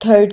3rd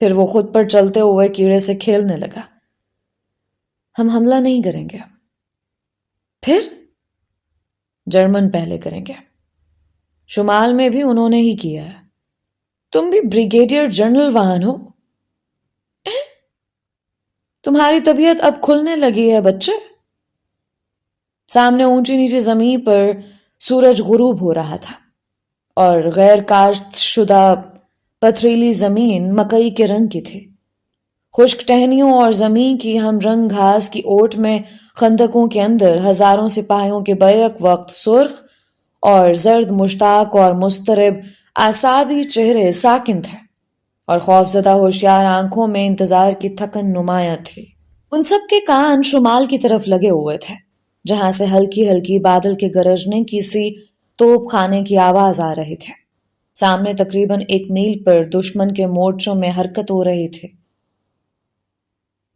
پھر وہ خود پر چلتے ہوئے کیڑے سے کھیلنے لگا. ہم حملہ نہیں کریں گے. پھر جرمن پہلے کریں گے. شمال میں بھی انہوں نے ہی کیا ہے. تم بھی بریگیڈیئر جنرل وہاں ہو. تمہاری طبیعت اب کھلنے لگی ہے بچے. سامنے اونچی نیچی زمین پر سورج غروب ہو رہا تھا اور غیر کاشت شدہ پتھریلی زمین مکئی کے رنگ کی تھی. خشک ٹہنیوں اور زمین کی ہم رنگ گھاس کی اوٹ میں خندقوں کے اندر ہزاروں سپاہیوں کے بیک وقت سرخ اور زرد مشتاق اور مضطرب اعصابی چہرے ساکن تھے اور خوفزدہ ہوشیار آنکھوں میں انتظار کی تھکن نمایاں تھی. ان سب کے کان شمال کی طرف لگے ہوئے تھے جہاں سے ہلکی ہلکی بادل کے گرجنے کی سی توپ خانے کی آواز آ رہی تھی. سامنے تقریباً 1 میل پر دشمن کے مورچوں میں حرکت ہو رہی تھی.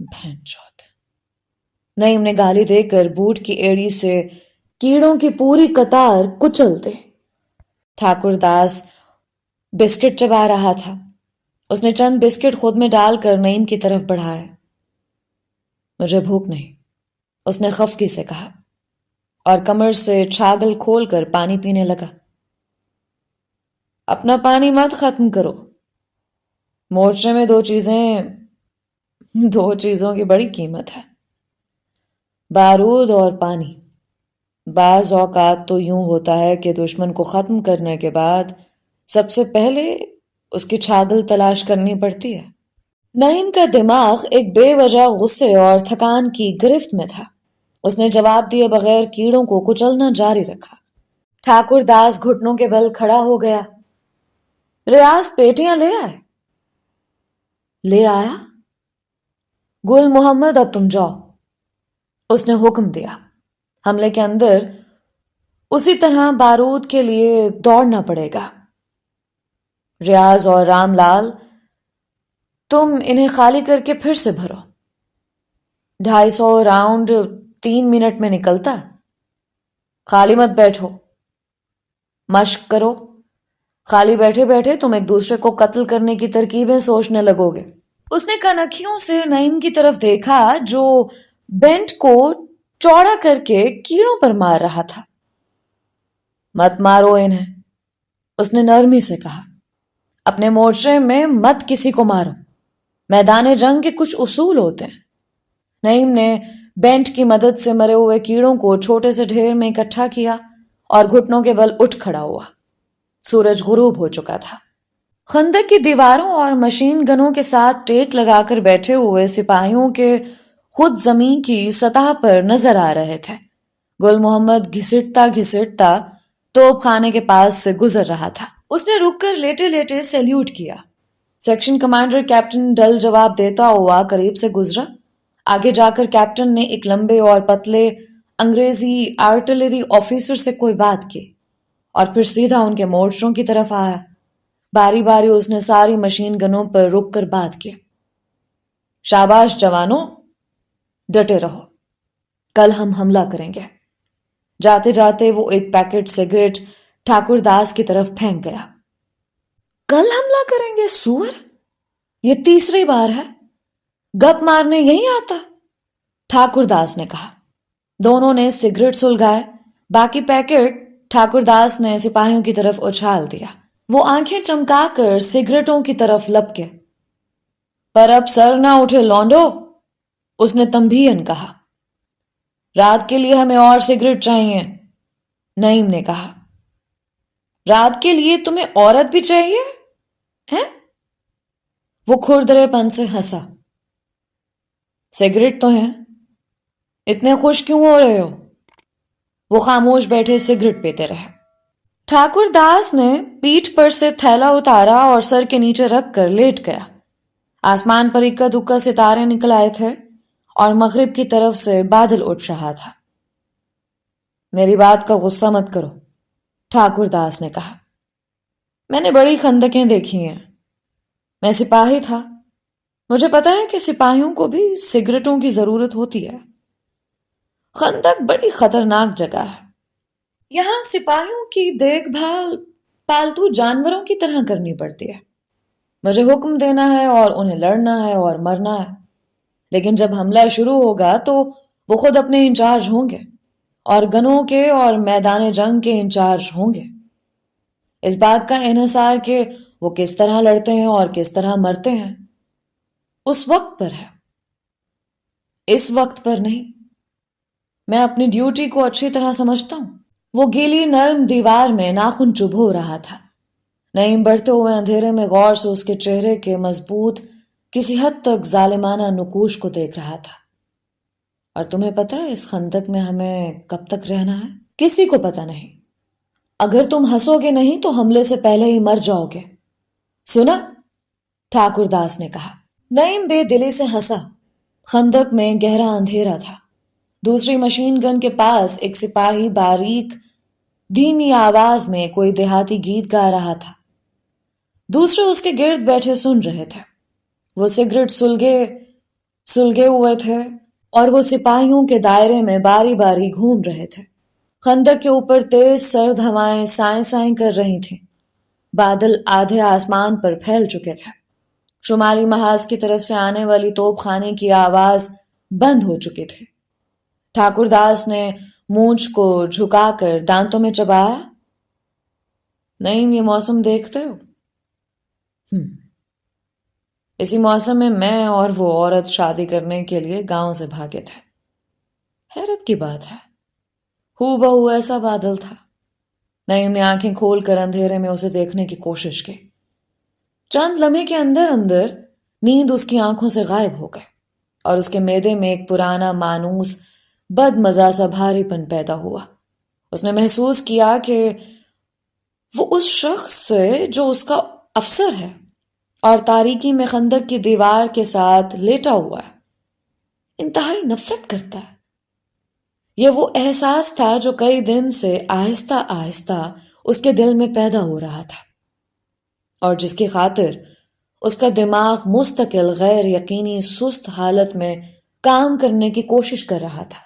بھینچود. نعیم نے گالی دے کر بوٹ کی ایڑی سے کیڑوں کی پوری قطار کچل دی. ٹھاکر داس بسکٹ چبا رہا تھا. اس نے چند بسکٹ خود میں ڈال کر نعیم کی طرف بڑھائے. مجھے بھوک نہیں، اس نے خفگی سے کہا اور کمر سے چھاگل کھول کر پانی پینے لگا. اپنا پانی مت ختم کرو. مورچے میں 2 چیزوں کی بڑی قیمت ہے، بارود اور پانی. بعض اوقات تو یوں ہوتا ہے کہ دشمن کو ختم کرنے کے بعد سب سے پہلے اس کی چھاگل تلاش کرنی پڑتی ہے. نعیم کا دماغ ایک بے وجہ غصے اور تھکان کی گرفت میں تھا. اس نے جواب دیے بغیر کیڑوں کو کچلنا جاری رکھا. ٹھاکر داس گھٹنوں کے بل کھڑا ہو گیا. ریاض پیٹیاں لے آئے. لے آیا. گل محمد اب تم جاؤ، اس نے حکم دیا. حملے کے اندر اسی طرح بارود کے لیے دوڑنا پڑے گا. ریاض اور رام لال تم انہیں خالی کر کے پھر سے بھرو. 250 راؤنڈ 3 منٹ میں نکلتا. خالی مت بیٹھو، مشق کرو. خالی بیٹھے بیٹھے تم ایک دوسرے کو قتل کرنے کی ترکیبیں سوچنے لگو گے. اس نے کنکھیوں سے نعیم کی طرف دیکھا جو بینٹ کو چوڑا کر کے کیڑوں پر مار رہا تھا. مت مارو انہیں، اس نے نرمی سے کہا. اپنے مورچے میں مت کسی کو مارو. میدان جنگ کے کچھ اصول ہوتے ہیں. نعیم نے بینٹ کی مدد سے مرے ہوئے کیڑوں کو چھوٹے سے ڈھیر میں اکٹھا کیا اور گھٹنوں کے بل اٹھ کھڑا ہوا. سورج غروب ہو چکا تھا. خندق کی دیواروں اور مشین گنوں کے ساتھ ٹیک لگا کر بیٹھے ہوئے سپاہیوں کے خود زمین کی سطح پر نظر آ رہے تھے. گل محمد گھسٹتا گھسٹتا توپ خانے کے پاس سے گزر رہا تھا. اس نے رک کر لیٹے لیٹے سیلیوٹ کیا. سیکشن کمانڈر کیپٹن ڈل جواب دیتا ہوا قریب سے گزرا. آگے جا کر کیپٹن نے ایک لمبے اور پتلے انگریزی آرٹلری آفیسر سے کوئی بات کی اور پھر سیدھا ان کے مورچوں کی طرف آیا. باری باری اس نے ساری مشین گنوں پر رک کر بات کی. شاباش جوانوں، ڈٹے رہو، کل ہم حملہ کریں گے. جاتے جاتے وہ ایک پیکٹ سگریٹ ٹھاکر داس کی طرف پھینک گیا. کل حملہ کریں گے سور؟ یہ 3ری بار ہے. گپ مارنے یہی آتا، ٹھاکر داس نے کہا. دونوں نے سگریٹ سلگائے. باقی پیکٹ ٹھاکر داس نے سپاہیوں کی طرف اچھال دیا. وہ آنکھیں چمکا کر سگریٹوں کی طرف لپکے. پر اب سر نہ اٹھے لونڈو، اس نے تنبیہاً کہا. رات کے لیے ہمیں اور سگریٹ چاہیے، نعیم نے کہا. رات کے لیے تمہیں عورت بھی چاہیے ہیں؟ وہ کھردرے پن سے ہنسا. سگریٹ تو ہیں، اتنے خوش کیوں ہو رہے ہو؟ وہ خاموش بیٹھے سگریٹ پیتے رہے. ٹھاکر داس نے پیٹھ پر سے تھیلا اتارا اور سر کے نیچے رکھ کر لیٹ گیا. آسمان پر اکا دکا ستارے نکل آئے تھے اور مغرب کی طرف سے بادل اٹھ رہا تھا. میری بات کا غصہ مت کرو، ٹھاکر داس نے کہا. میں نے بڑی خندقیں دیکھی ہیں. میں سپاہی تھا، مجھے پتا ہے کہ سپاہیوں کو بھی سگریٹوں کی ضرورت ہوتی ہے. خندق بڑی خطرناک جگہ ہے. یہاں سپاہیوں کی دیکھ بھال پالتو جانوروں کی طرح کرنی پڑتی ہے. مجھے حکم دینا ہے اور انہیں لڑنا ہے اور مرنا ہے، لیکن جب حملہ شروع ہوگا تو وہ خود اپنے انچارج ہوں گے اور گنوں کے اور میدان جنگ کے انچارج ہوں گے۔ اس بات کا انحصار کہ وہ کس طرح لڑتے ہیں اور کس طرح مرتے ہیں اس وقت پر ہے، اس وقت پر نہیں۔ میں اپنی ڈیوٹی کو اچھی طرح سمجھتا ہوں۔ وہ گیلی نرم دیوار میں ناخن چبھو رہا تھا۔ نعیم بڑھتے ہوئے اندھیرے میں غور سے اس کے چہرے کے مضبوط کسی حد تک ظالمانہ نقوش کو دیکھ رہا تھا۔ اور تمہیں پتہ ہے اس خندق میں ہمیں کب تک رہنا ہے؟ کسی کو پتہ نہیں۔ اگر تم ہنسو گے نہیں تو حملے سے پہلے ہی مر جاؤ گے، سنا؟ ٹھاکر داس نے کہا۔ نعیم بے دلی سے ہنسا۔ خندق میں گہرا اندھیرا تھا۔ دوسری مشین گن کے پاس ایک سپاہی باریک دھیمی آواز میں کوئی دیہاتی گیت گا رہا تھا۔ دوسرے اس کے گرد بیٹھے سن رہے تھے۔ وہ سگریٹ سلگے ہوئے تھے اور وہ سپاہیوں کے دائرے میں باری باری گھوم رہے تھے۔ خندق کے اوپر تیز سرد ہوائیں سائیں سائیں کر رہی تھیں۔ بادل آدھے آسمان پر پھیل چکے تھے۔ شمالی محاذ کی طرف سے آنے والی توپ خانے کی آواز بند ہو چکی تھی۔ ٹھاکر داس نے مونچھ کو جھکا کر دانتوں میں چبایا۔ نعیم، یہ موسم دیکھتے ہو؟ اسی موسم میں اور وہ عورت شادی کرنے کے لیے گاؤں سے بھاگے تھے۔ حیرت کی بات ہے، ہو بہو ایسا بادل تھا۔ نعیم نے آنکھیں کھول کر اندھیرے میں اسے دیکھنے کی کوشش کی۔ چند لمحے کے اندر اندر نیند اس کی آنکھوں سے غائب ہو گئی اور اس کے معدے میں ایک پرانا مانوس بد مزہ سا بھاری پن پیدا ہوا۔ اس نے محسوس کیا کہ وہ اس شخص سے جو اس کا افسر ہے اور تاریکی میں خندق کی دیوار کے ساتھ لیٹا ہوا ہے، انتہائی نفرت کرتا ہے۔ یہ وہ احساس تھا جو کئی دن سے آہستہ آہستہ اس کے دل میں پیدا ہو رہا تھا اور جس کی خاطر اس کا دماغ مستقل غیر یقینی سست حالت میں کام کرنے کی کوشش کر رہا تھا۔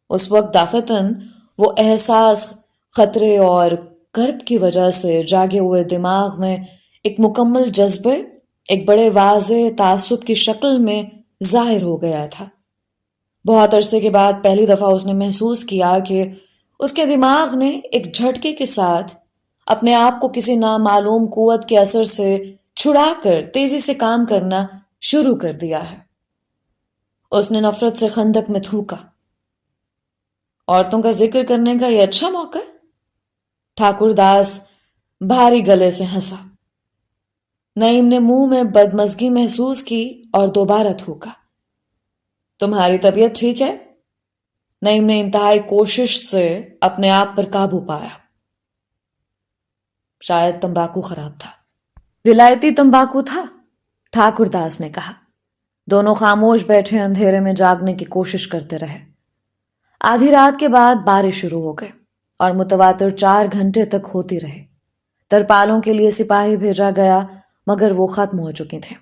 اس وقت دافتن وہ احساس خطرے اور کرب کی وجہ سے جاگے ہوئے دماغ میں ایک مکمل جذبے، ایک بڑے واضح تعصب کی شکل میں ظاہر ہو گیا تھا۔ بہت عرصے کے بعد پہلی دفعہ اس نے محسوس کیا کہ اس کے دماغ نے ایک جھٹکے کے ساتھ اپنے آپ کو کسی نامعلوم قوت کے اثر سے چھڑا کر تیزی سے کام کرنا شروع کر دیا ہے۔ اس نے نفرت سے خندق میں تھوکا۔ عورتوں کا ذکر کرنے کا یہ اچھا موقع ہے؟ ٹھاکر داس بھاری گلے سے ہنسا۔ نعیم نے منہ میں بدمزگی محسوس کی اور دوبارہ تھوکا۔ تمہاری طبیعت ٹھیک ہے؟ نعیم نے انتہائی کوشش سے اپنے آپ پر قابو پایا۔ شاید تمباکو خراب تھا۔ ولایتی تمباکو تھا، ٹھاکر داس نے کہا۔ دونوں خاموش بیٹھے اندھیرے میں جاگنے کی کوشش کرتے رہے۔ آدھی رات کے بعد بارش شروع ہو گئی اور متواتر 4 گھنٹے تک ہوتی رہی۔ ترپالوں کے لیے سپاہی بھیجا گیا مگر وہ ختم ہو چکی تھے۔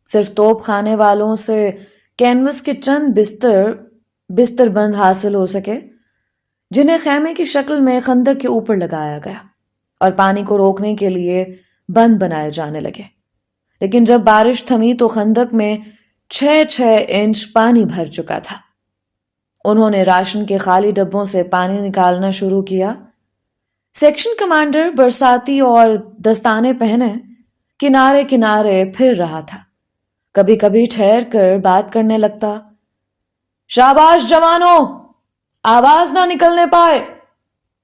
صرف توپ خانے والوں سے کینوس کے چند بستر بند حاصل ہو سکے جنہیں خیمے کی شکل میں خندق کے اوپر لگایا گیا اور پانی کو روکنے کے لیے بند بنائے جانے لگے۔ لیکن جب بارش تھمی تو خندق میں 6 انچ پانی بھر چکا تھا۔ انہوں نے راشن کے خالی ڈبوں سے پانی نکالنا شروع کیا۔ سیکشن کمانڈر برساتی اور دستانے پہنے کنارے کنارے پھر رہا تھا۔ کبھی کبھی ٹھہر کر بات کرنے لگتا۔ شاباش جوانوں، آواز نہ نکلنے پائے،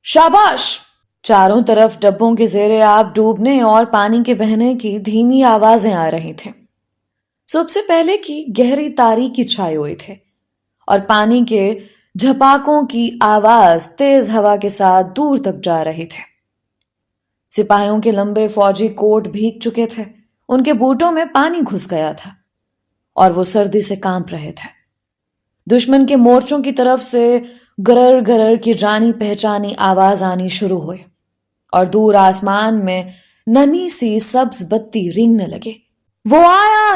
شاباش۔ چاروں طرف ڈبوں کے زیر آب ڈوبنے اور پانی کے بہنے کی دھیمی آوازیں آ رہی تھیں۔ صبح سے پہلے کی گہری تاریکی چھائے ہوئی تھے اور پانی کے جھپاکوں کی آواز تیز ہوا کے ساتھ دور تک جا رہی تھی۔ سپاہیوں کے لمبے فوجی کوٹ بھیگ چکے تھے، ان کے بوٹوں میں پانی گھس گیا تھا اور وہ سردی سے کانپ رہے تھے۔ دشمن کے مورچوں کی طرف سے گرر گرر کی جانی پہچانی آواز آنی شروع ہوئی اور دور آسمان میں ننھی سی سبز بتی رینگنے لگے۔ وہ آیا!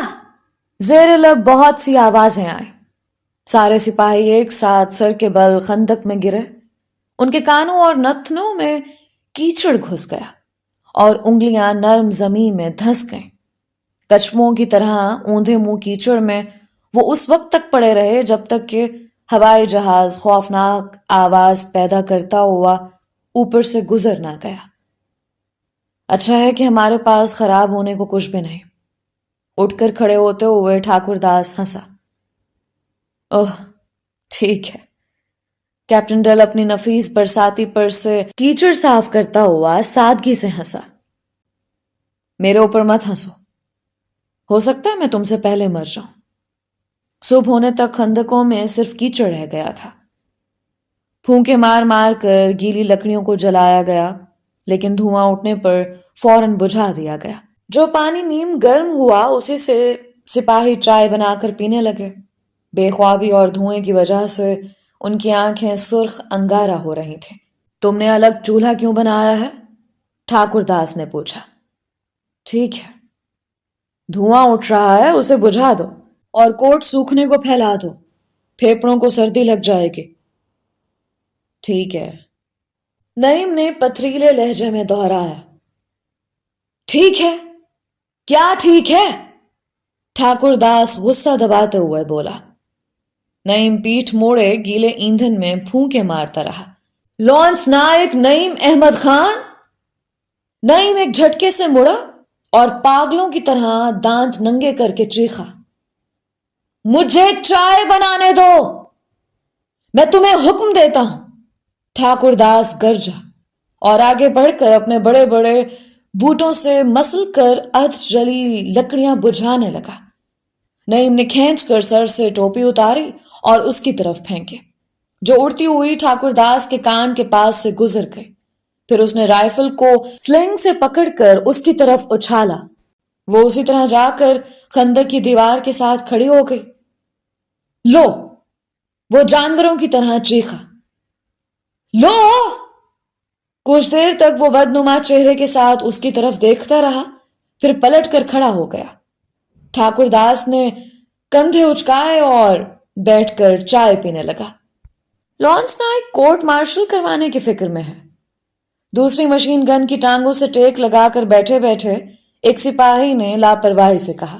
زیر لب بہت سی آوازیں آئیں۔ سارے سپاہی ایک ساتھ سر کے بل خندق میں گرے۔ ان کے کانوں اور نتنوں میں کیچڑ گھس گیا اور انگلیاں نرم زمین میں دھس گئیں۔ کچھووں کی طرح اوندھے منہ کیچڑ میں وہ اس وقت تک پڑے رہے جب تک کہ ہوائی جہاز خوفناک آواز پیدا کرتا ہوا اوپر سے گزر نہ گیا۔ اچھا ہے کہ ہمارے پاس خراب ہونے کو کچھ بھی نہیں۔ اٹھ کر کھڑے ہوتے ہوئے ٹھاکر داس ہنسا۔ اوہ ٹھیک ہے۔ کیپٹن ڈل اپنی نفیس برساتی پر سے کیچڑ صاف کرتا ہوا سادگی سے ہنسا۔ میرے اوپر مت ہنسو، ہو سکتا ہے میں تم سے پہلے مر جاؤں۔ صبح ہونے تک خندقوں میں صرف کیچڑ رہ گیا تھا۔ پھونکے مار مار کر گیلی لکڑیوں کو جلایا گیا، لیکن دھواں اٹھنے پر فوراً بجھا دیا گیا۔ جو پانی نیم گرم ہوا اسی سے سپاہی چائے بنا کر پینے لگے۔ بے خوابی اور دھوئیں کی وجہ سے ان کی آنکھیں سرخ انگارہ ہو رہی تھیں۔ تم نے الگ چولہا کیوں بنایا ہے؟ ٹھاکر داس نے پوچھا۔ ٹھیک ہے، دھواں اٹھ رہا ہے، اسے بجھا دو اور کوٹ سوکھنے کو پھیلا دو، پھیپڑوں کو سردی لگ جائے گی۔ ٹھیک ہے، نعیم نے پتھریلے لہجے میں دہرایا۔ ٹھیک ہے، کیا ٹھیک ہے؟ ٹھاکر داس غصہ دباتے ہوئے بولا۔ نعیم پیٹھ موڑے گیلے ایندھن میں پھونکے مارتا رہا۔ لانس نائک نعیم احمد خان! نعیم ایک جھٹکے سے مڑا اور پاگلوں کی طرح دانت ننگے کر کے چیخا۔ مجھے چائے بنانے دو! میں تمہیں حکم دیتا ہوں! ٹھاکر داس گرجا اور آگے بڑھ کر اپنے بڑے بڑے بوٹوں سے مسل کر ادھ جلی لکڑیاں بجھانے لگا۔ نعیم نے کھینچ کر سر سے ٹوپی اتاری اور اس کی طرف پھینکے، جو اڑتی ہوئی ٹھاکر داس کے کان کے پاس سے گزر گئی۔ پھر اس نے رائفل کو سلنگ سے پکڑ کر اس کی طرف اچھالا۔ وہ اسی طرح جا کر خندق کی دیوار کے ساتھ کھڑی ہو گئی۔ لو! وہ جانوروں کی طرح چیخا۔ لو! کچھ دیر تک وہ بدنما چہرے کے ساتھ اس کی طرف دیکھتا رہا، پھر پلٹ کر کھڑا ہو گیا۔ ٹھاکر داس نے کندھے اچکائے اور بیٹھ کر چائے پینے لگا۔ لانس نائک کورٹ مارشل کروانے کی فکر میں ہے۔ دوسری مشین گن کی ٹانگوں سے ٹیک لگا کر بیٹھے بیٹھے ایک سپاہی نے لاپرواہی سے کہا۔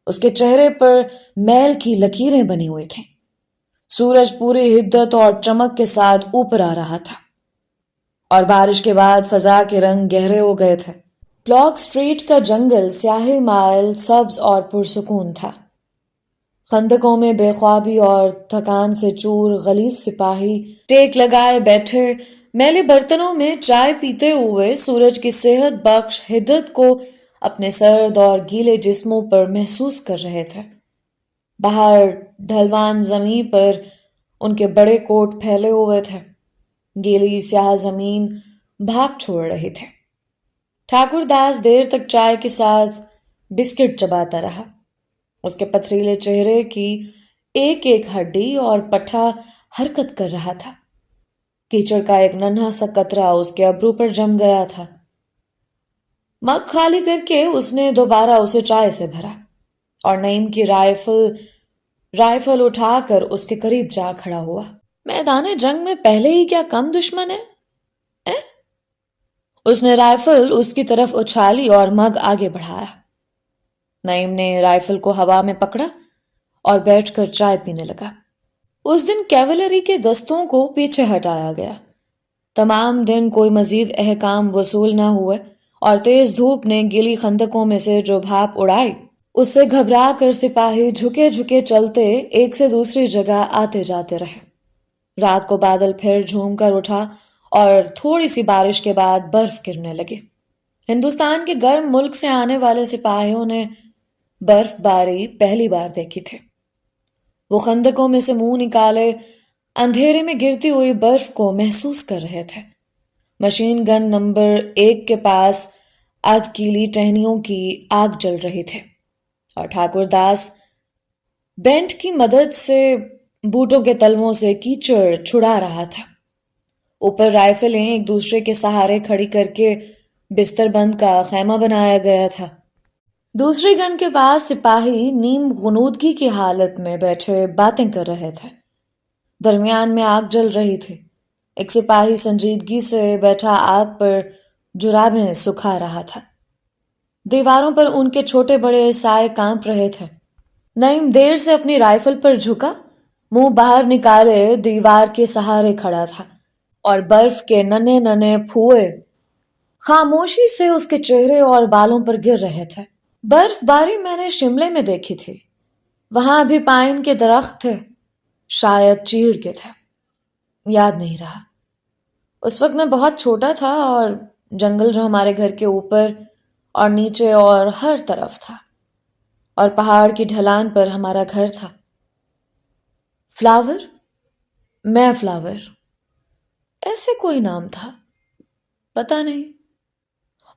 اس کے چہرے پر میل کی لکیریں بنی ہوئی تھیں۔ سورج پوری حدت اور چمک کے ساتھ اوپر آ رہا تھا اور بارش کے بعد فضا کے رنگ گہرے ہو گئے تھے۔ بلاک سٹریٹ کا جنگل سیاہی مائل سبز اور پرسکون تھا۔ خندقوں میں بے خوابی اور تھکان سے چور غلیظ سپاہی ٹیک لگائے بیٹھے میلے برتنوں میں چائے پیتے ہوئے سورج کی صحت بخش حدت کو اپنے سرد اور گیلے جسموں پر محسوس کر رہے تھے۔ باہر ڈھلوان زمین پر ان کے بڑے کوٹ پھیلے ہوئے تھے۔ گیلی سیاہ زمین بھاگ چھوڑ رہی تھے۔ ٹھاکر داس دیر تک چائے کے ساتھ بسکٹ چباتا رہا۔ اس کے پتھریلے چہرے کی ایک ایک ہڈی اور پٹھا حرکت کر رہا تھا۔ کیچڑ کا ایک ننھا سا قطرہ اس کے ابرو پر جم گیا تھا۔ مگ خالی کر کے اس نے دوبارہ اسے چائے سے بھرا اور نعیم کی رائفل اٹھا کر اس کے قریب جا کھڑا ہوا۔ میدان جنگ میں پہلے ہی کیا کم دشمن ہے؟ اس نے رائفل اس کی طرف اچھالی اور مگ آگے بڑھایا۔ نعیم نے رائفل کو ہوا میں پکڑا اور بیٹھ کر چائے پینے لگا۔ اس دن کیولری کے دستوں کو پیچھے ہٹایا گیا۔ تمام دن کوئی مزید احکام وصول نہ ہوئے اور تیز دھوپ نے گیلی خندقوں میں سے جو بھاپ اڑائی اس سے گھبرا کر سپاہی جھکے جھکے چلتے ایک سے دوسری جگہ آتے جاتے رہے۔ رات کو بادل پھر جھوم کر اٹھا اور تھوڑی سی بارش کے بعد برف گرنے لگے۔ ہندوستان کے گرم ملک سے آنے والے سپاہیوں نے برف باری پہلی بار دیکھی تھی۔ وہ خندقوں میں سے منہ نکالے اندھیرے میں گرتی ہوئی برف کو محسوس کر رہے تھے۔ مشین گن نمبر 1 کے پاس آدھ کیلی ٹہنیوں کی آگ جل رہی تھی اور ٹھاکر داس بینٹ کی مدد سے بوٹوں کے تلووں سے کیچڑ چھڑا رہا تھا۔ اوپر رائفلیں ایک دوسرے کے سہارے کھڑی کر کے بستر بند کا خیمہ بنایا گیا تھا۔ دوسری گن کے پاس سپاہی نیم غنودگی کی حالت میں بیٹھے باتیں کر رہے تھے۔ درمیان میں آگ جل رہی تھی۔ ایک سپاہی سنجیدگی سے بیٹھا آگ پر جرابیں سکھا رہا تھا۔ دیواروں پر ان کے چھوٹے بڑے سائے کانپ رہے تھے۔ نعیم دیر سے اپنی رائفل پر جھکا، منہ باہر نکالے دیوار کے سہارے کھڑا تھا، اور برف کے ننھے ننھے پھوئے خاموشی سے اس کے چہرے اور بالوں پر گر رہے تھے۔ برف باری میں نے شملے میں دیکھی تھی، وہاں بھی پائن کے درخت تھے، شاید چیڑ کے تھے، یاد نہیں رہا۔ اس وقت میں بہت چھوٹا تھا، اور جنگل جو ہمارے گھر کے اوپر اور نیچے اور ہر طرف تھا، اور پہاڑ کی ڈھلان پر ہمارا گھر تھا۔ فلاور، میں فلاور، ایسے کوئی نام تھا، پتہ نہیں۔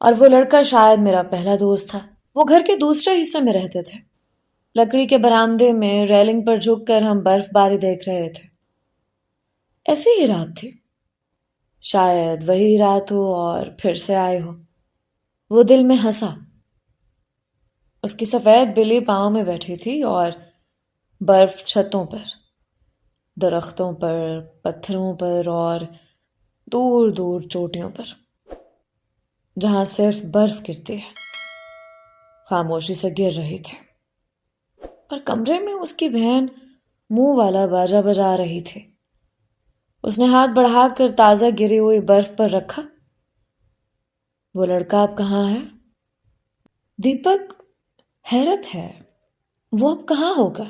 اور وہ لڑکا شاید میرا پہلا دوست تھا۔ وہ گھر کے دوسرے حصے میں رہتے تھے۔ لکڑی کے برآمدے میں ریلنگ پر جھک کر ہم برف باری دیکھ رہے تھے۔ ایسی ہی رات تھی، شاید وہی رات ہو اور پھر سے آئے ہو۔ وہ دل میں ہنسا۔ اس کی سفید بلی پاؤں میں بیٹھی تھی، اور برف چھتوں پر، درختوں پر، پتھروں پر اور دور دور چوٹیوں پر، جہاں صرف برف گرتی ہے، خاموشی سے گر رہی تھی۔ اور کمرے میں اس کی بہن منہ والا باجا بجا رہی تھی۔ اس نے ہاتھ بڑھا کر تازہ گری ہوئی برف پر رکھا۔ وہ لڑکا اب کہاں ہے؟ دیپک حیرت ہے، وہ اب کہاں ہوگا؟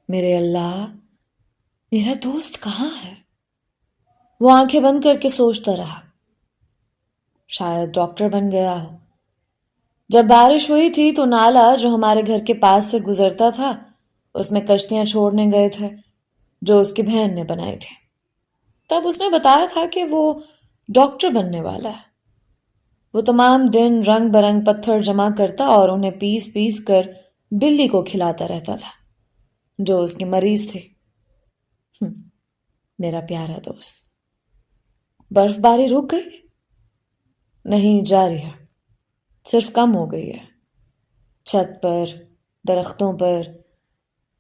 میرے اللہ، میرا دوست کہاں ہے؟ وہ آنکھیں بند کر کے سوچتا رہا۔ شاید ڈاکٹر بن گیا ہو۔ جب بارش ہوئی تھی تو نالا جو ہمارے گھر کے پاس سے گزرتا تھا، اس میں کشتیاں چھوڑنے گئے تھے جو اس کی بہن نے بنائی تھی۔ تب اس نے بتایا تھا کہ وہ ڈاکٹر بننے والا ہے۔ وہ تمام دن رنگ برنگ پتھر جمع کرتا اور انہیں پیس پیس کر بلی کو کھلاتا رہتا تھا جو اس کی مریض تھی۔ میرا پیارا دوست۔ برف باری رک گئی؟ نہیں، جاری ہے، صرف کم ہو گئی ہے۔ چھت پر، درختوں پر،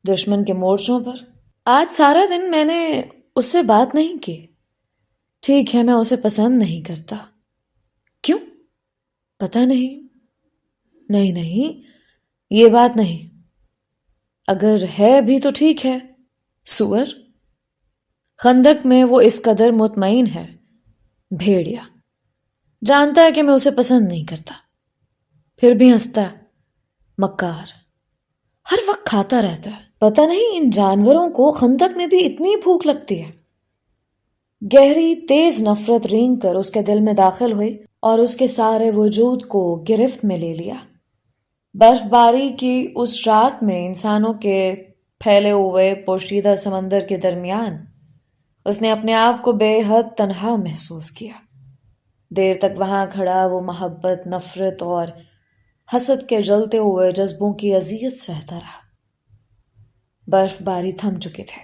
دشمن کے مورچوں پر۔ آج سارا دن میں نے اس سے بات نہیں کی۔ ٹھیک ہے، میں اسے پسند نہیں کرتا۔ کیوں؟ پتہ نہیں۔ نہیں، یہ بات نہیں۔ اگر ہے بھی تو ٹھیک ہے۔ سور۔ خندق میں وہ اس قدر مطمئن ہے۔ بھیڑیا جانتا ہے کہ میں اسے پسند نہیں کرتا، پھر بھی ہنستا ہے۔ مکار، ہر وقت کھاتا رہتا ہے۔ پتہ نہیں ان جانوروں کو خندق میں بھی اتنی بھوک لگتی ہے۔ گہری تیز نفرت رینگ کر اس کے دل میں داخل ہوئی اور اس کے سارے وجود کو گرفت میں لے لیا۔ برف باری کی اس رات میں انسانوں کے پھیلے ہوئے پوشیدہ سمندر کے درمیان اس نے اپنے آپ کو بے حد تنہا محسوس کیا۔ دیر تک وہاں کھڑا وہ محبت، نفرت اور حسد کے جلتے ہوئے جذبوں کی اذیت سہتا رہا۔ برف باری تھم چکے تھے۔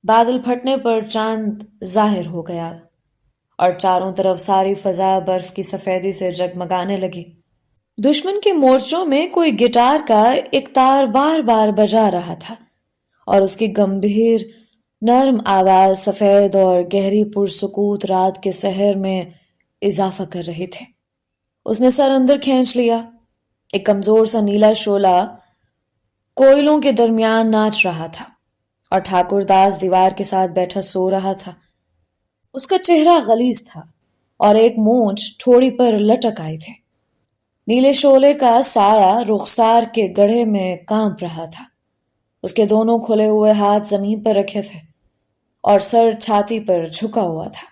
بادل پھٹنے پر چاند ظاہر ہو گیا اور چاروں طرف ساری فضا برف کی سفیدی سے جگمگانے لگی۔ دشمن کے مورچوں میں کوئی گٹار کا ایک تار بار بار بجا رہا تھا، اور اس کی گمبھیر نرم آواز سفید اور گہری پرسکوت رات کے سحر میں اضافہ کر رہی تھے۔ اس نے سر اندر کھینچ لیا۔ ایک کمزور سا نیلا شعلہ کوئلوں کے درمیان ناچ رہا تھا، اور ٹھاکر داس دیوار کے ساتھ بیٹھا سو رہا تھا۔ اس کا چہرہ غلیظ تھا اور ایک مونچھ ٹھوڑی پر لٹک آئی تھی۔ نیلے شعلے کا سایہ رخسار کے گڑھے میں کانپ رہا تھا۔ اس کے دونوں کھلے ہوئے ہاتھ زمین پر رکھے تھے اور سر چھاتی پر جھکا ہوا تھا۔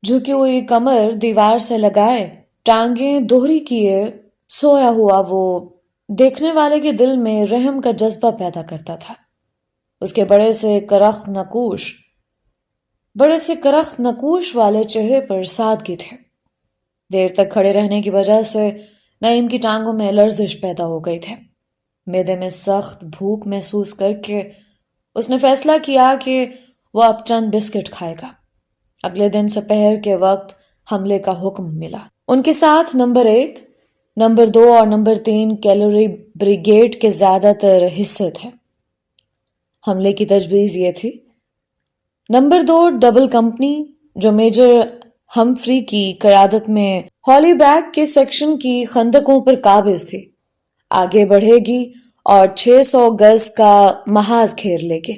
جھکی ہوئی کمر دیوار سے لگائے، ٹانگیں دوہری کیے سویا ہوا وہ دیکھنے والے کے دل میں رحم کا جذبہ پیدا کرتا تھا۔ اس کے بڑے سے کرخت نقوش والے چہرے پر سادگی تھے۔ دیر تک کھڑے رہنے کی وجہ سے نعیم کی ٹانگوں میں لرزش پیدا ہو گئی تھے۔ معدے میں سخت بھوک محسوس کر کے اس نے فیصلہ کیا کہ وہ اب چند بسکٹ کھائے گا۔ اگلے دن سپہر کے وقت حملے کا حکم ملا۔ ان کے ساتھ نمبر 1، نمبر 2 اور نمبر 3 کیلوری بریگیڈ کے زیادہ تر حصے تھے۔ حملے کی تجویز یہ تھی: نمبر 2 ڈبل کمپنی جو میجر ہمفری کی قیادت میں ہالی بیگ کے سیکشن کی خندقوں پر قابض تھی. آگے بڑھے گی اور 600 گز کا محاذ گھیر لے گی.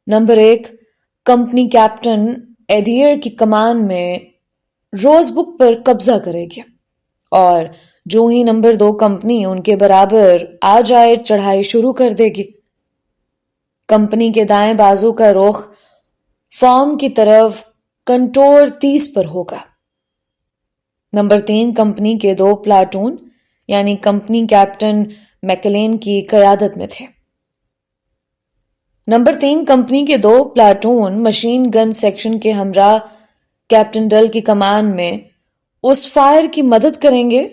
نمبر 1 کمپنی کیپٹن ایڈیئر کی کمان میں روز بک پر قبضہ کرے گی اور جو ہی نمبر 2 کمپنی ان کے برابر آ جائے چڑھائی شروع کر دے گی. کمپنی کے دائیں بازو کا رخ فارم کی طرف کنٹور 30 پر ہوگا. نمبر 3 کمپنی کے 2 پلاٹون یعنی کمپنی کیپٹن میکلین کی قیادت میں تھے. نمبر 3 کمپنی کے 2 پلاٹون مشین گن سیکشن کے ہمراہ کیپٹن ڈل کی کمان میں اس فائر کی مدد کریں گے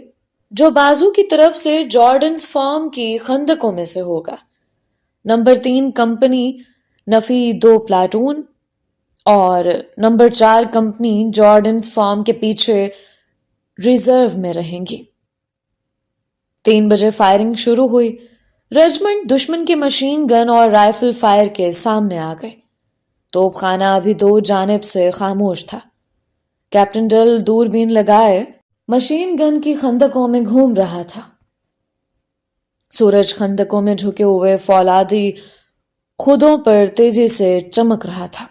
جو بازو کی طرف سے جارڈنز فارم کی خندقوں میں سے ہوگا. نمبر 3 کمپنی نفی 2 پلاٹون اور نمبر 4 کمپنی جارڈنز فارم کے پیچھے ریزرو میں رہیں گی. 3 بجے فائرنگ شروع ہوئی. ریجمنٹ دشمن کے مشین گن اور رائفل فائر کے سامنے آ گئے. توپ خانہ ابھی 2 جانب سے خاموش تھا. کیپٹن ڈل دوربین لگائے مشین گن کی خندقوں میں گھوم رہا تھا. سورج خندقوں میں جھکے ہوئے فولادی خودوں پر تیزی سے چمک رہا تھا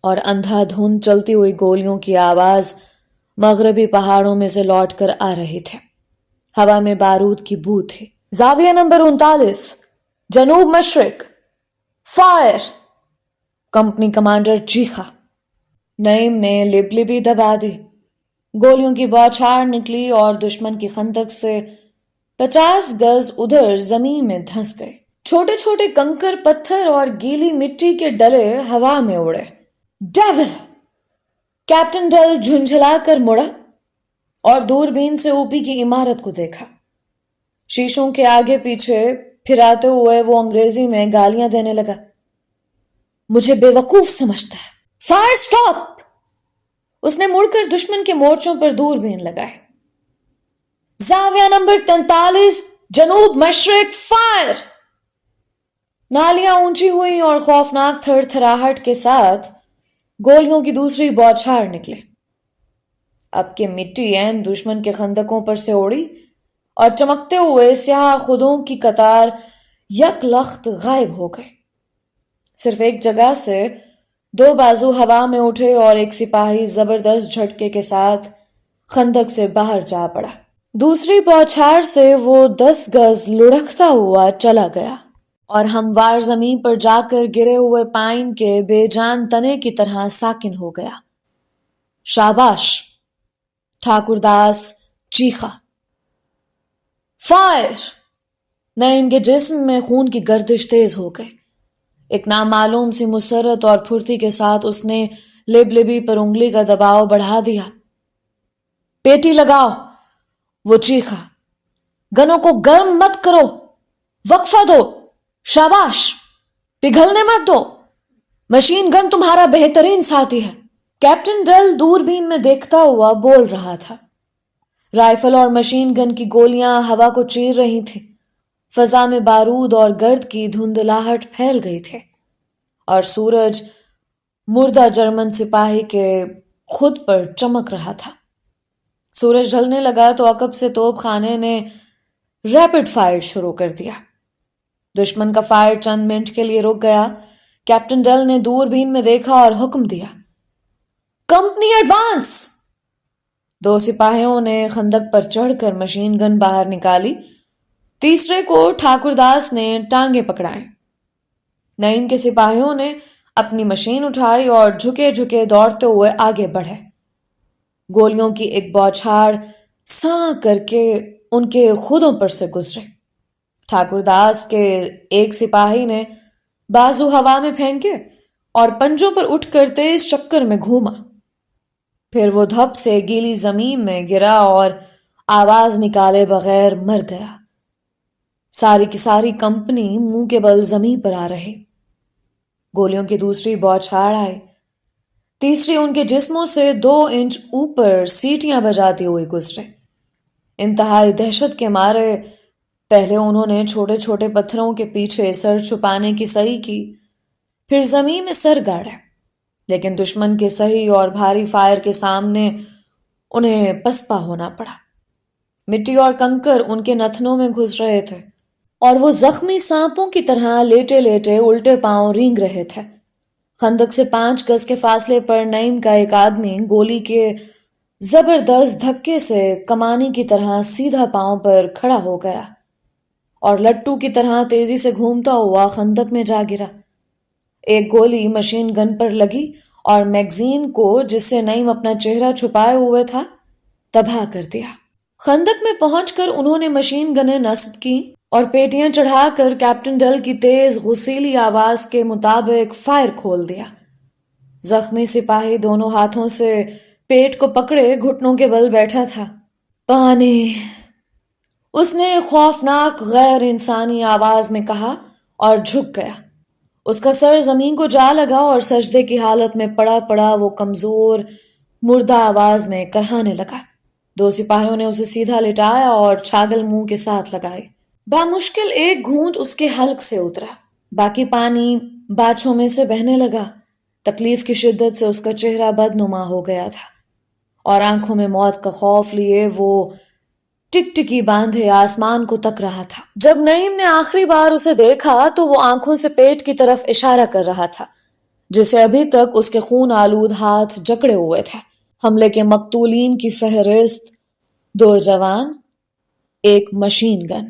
اور اندھا دھند چلتی ہوئی گولیوں کی آواز مغربی پہاڑوں میں سے لوٹ کر آ رہی تھے. ہوا میں بارود کی بو تھی. زاویہ نمبر 39 جنوب مشرق فائر. کمپنی کمانڈر چیخا. نعیم نے لبلبی دبا دی. گولیوں کی بوچھار نکلی اور دشمن کی خندق سے 50 گز ادھر زمین میں دھنس گئے. چھوٹے چھوٹے کنکر پتھر اور گیلی مٹی کے ڈلے ہوا میں اڑے. ڈیول! کیپٹن ڈل جھنجھلا کر مڑا اور دوربین سے اوپی کی عمارت کو دیکھا. شیشوں کے آگے پیچھے پھراتے ہوئے وہ انگریزی میں گالیاں دینے لگا. مجھے بے وقوف سمجھتا ہے. Fire stop! اس نے مڑ کر دشمن کے مورچوں پر دوربین لگائے. زاویہ نمبر 43 جنوب مشرق فائر. نالیاں اونچی ہوئی اور خوفناک تھر تھراہٹ کے ساتھ گولیوں کی دوسری بوچھار نکلے. اب کہ مٹی عین دشمن کے خندقوں پر سے اڑی اور چمکتے ہوئے سیاہ خودوں کی قطار یک لخت غائب ہو گئے. صرف ایک جگہ سے 2 بازو ہوا میں اٹھے اور ایک سپاہی زبردست جھٹکے کے ساتھ خندق سے باہر جا پڑا. دوسری بوچھار سے وہ 10 گز لڑکتا ہوا چلا گیا اور ہموار زمین پر جا کر گرے ہوئے پائن کے بے جان تنے کی طرح ساکن ہو گیا. شاباش! ٹھاکر داس چیخا. فائر! نعیم کے جسم میں خون کی گردش تیز ہو گئی. ایک نامعلوم سی مسرت اور پھرتی کے ساتھ اس نے لبلبی پر انگلی کا دباؤ بڑھا دیا. پیٹی لگاؤ! وہ چیخا. گنوں کو گرم مت کرو! وقفہ دو! شاباش! پگھلنے مت دو! مشین گن تمہارا بہترین ساتھی ہے. کیپٹن ڈل دوربین میں دیکھتا ہوا بول رہا تھا. رائفل اور مشین گن کی گولیاں ہوا کو چیر رہی تھیں. فضا میں بارود اور گرد کی دھندلاہٹ پھیل گئی تھی اور سورج مردہ جرمن سپاہی کے خود پر چمک رہا تھا. سورج ڈھلنے لگا تو عقب سے توپ خانے نے ریپڈ فائر شروع کر دیا. دشمن کا فائر چند منٹ کے لیے رک گیا. کیپٹن ڈل نے دوربین میں دیکھا اور حکم دیا. Company advance! 2 سپاہیوں نے خندق پر چڑھ کر مشین گن باہر نکالی. تیسرے کو ٹھاکر داس نے ٹانگیں پکڑائیں. نعیم کے سپاہیوں نے اپنی مشین اٹھائی اور جھکے جھکے دوڑتے ہوئے آگے بڑھے. گولیوں کی ایک بوچھار ساں کر کے ان کے خودوں پر سے گزرے. ٹھاکر داس کے ایک سپاہی نے بازو ہوا میں پھینکے اور پنجوں پر اٹھ کر تیز چکر میں گھوما. پھر وہ دھپ سے گیلی زمین میں گرا اور آواز نکالے بغیر مر گیا. ساری کی ساری کمپنی منہ کے بل زمین پر آ رہی. گولیوں کی دوسری بوچھار آئی. تیسری ان کے جسموں سے 2 انچ اوپر سیٹیاں بجاتی ہوئی گزرے. انتہائی دہشت کے مارے پہلے انہوں نے چھوٹے چھوٹے پتھروں کے پیچھے سر چھپانے کی صحیح کی، پھر زمین میں سر گاڑے. لیکن دشمن کے صحیح اور بھاری فائر کے سامنے انہیں پسپا ہونا پڑا۔ مٹی اور کنکر ان کے نتنوں میں گھس رہے تھے اور وہ زخمی سانپوں کی طرح لیٹے لیٹے الٹے پاؤں رینگ رہے تھے۔ خندق سے 5 گز کے فاصلے پر نعیم کا ایک آدمی گولی کے زبردست دھکے سے کمانی کی طرح سیدھا پاؤں پر کھڑا ہو گیا اور لٹو کی طرح تیزی سے گھومتا ہوا خندق میں جا گرا۔ ایک گولی مشین گن پر لگی اور میگزین کو، جس سے نعیم اپنا چہرہ چھپائے ہوئے تھا، تباہ کر دیا۔ خندق میں پہنچ کر انہوں نے مشین گنیں نصب کی اور پیٹیاں چڑھا کر کیپٹن ڈل کی تیز غسیلی آواز کے مطابق فائر کھول دیا۔ زخمی سپاہی دونوں ہاتھوں سے پیٹ کو پکڑے گھٹنوں کے بل بیٹھا تھا۔ پانی، اس نے خوفناک غیر انسانی آواز میں کہا اور جھک گیا۔ اس کا سر زمین کو جا لگا اور سجدے کی حالت میں پڑا پڑا وہ کمزور مردہ آواز میں کہانے لگا۔ 2 سپاہیوں نے اسے سیدھا لٹایا اور چھاگل منہ کے ساتھ لگائے۔ بامشکل ایک گھونٹ اس کے حلق سے اترا، باقی پانی باچھوں میں سے بہنے لگا۔ تکلیف کی شدت سے اس کا چہرہ بدنما ہو گیا تھا اور آنکھوں میں موت کا خوف لیے وہ ٹکٹکی باندھے آسمان کو تک رہا تھا۔ جب نعیم نے آخری بار اسے دیکھا تو وہ آنکھوں سے پیٹ کی طرف اشارہ کر رہا تھا، جسے ابھی تک اس کے خون آلود ہاتھ جکڑے ہوئے تھے۔ حملے کے مقتولین کی فہرست: 2 جوان، 1 مشین گن۔